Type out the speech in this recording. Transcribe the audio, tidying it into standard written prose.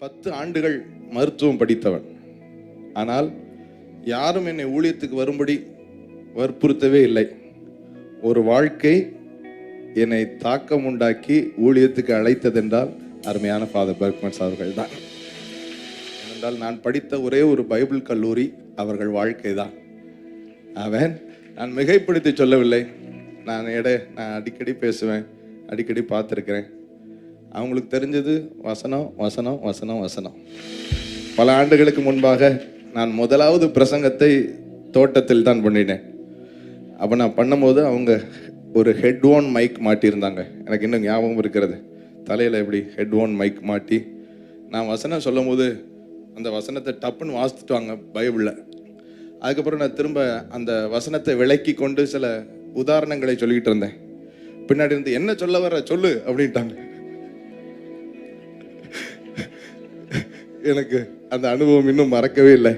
10 ஆண்டுகள் மருத்துவம் படித்தவன். ஆனால் யாரும் என்னை ஊழியத்துக்கு வரும்படி வற்புறுத்தவே இல்லை. ஒரு வாழ்க்கை என்னை தாக்கம் உண்டாக்கி ஊழியத்துக்கு அழைத்ததென்றால் அருமையான ஃபாதர் பெர்க்மன்ஸ் அவர்கள் தான். ஏனென்றால் நான் படித்த ஒரே ஒரு பைபிள் கல்லூரி அவர்கள் வாழ்க்கை தான். நான் மிகைப்படுத்தி சொல்லவில்லை. நான் அடிக்கடி பேசுவேன், அடிக்கடி பார்த்துருக்கிறேன். அவங்களுக்கு தெரிஞ்சது வசனம் வசனம் வசனம் வசனம். பல ஆண்டுகளுக்கு முன்பாக நான் முதலாவது பிரசங்கத்தை தோட்டத்தில் தான் பண்ணினேன். அப்போ நான் பண்ணும்போது அவங்க ஒரு ஹெட்ஃபோன் மைக் மாட்டியிருந்தாங்க. எனக்கு இன்னும் ஞாபகம் இருக்கிறது. தலையில் எப்படி ஹெட்ஃபோன் மைக் மாட்டி நான் வசனம் சொல்லும் போது அந்த வசனத்தை டப்புன்னு வாசித்துட்டாங்க பைபிளில். அதுக்கப்புறம் நான் திரும்ப அந்த வசனத்தை விளக்கி கொண்டு சில உதாரணங்களை சொல்லிக்கிட்டு இருந்தேன். பின்னாடி இருந்து என்ன சொல்ல வர சொல்லு அப்படின்ட்டாங்க. எனக்கு அந்த அனுபவம் இன்னும் மறக்கவே இல்லை.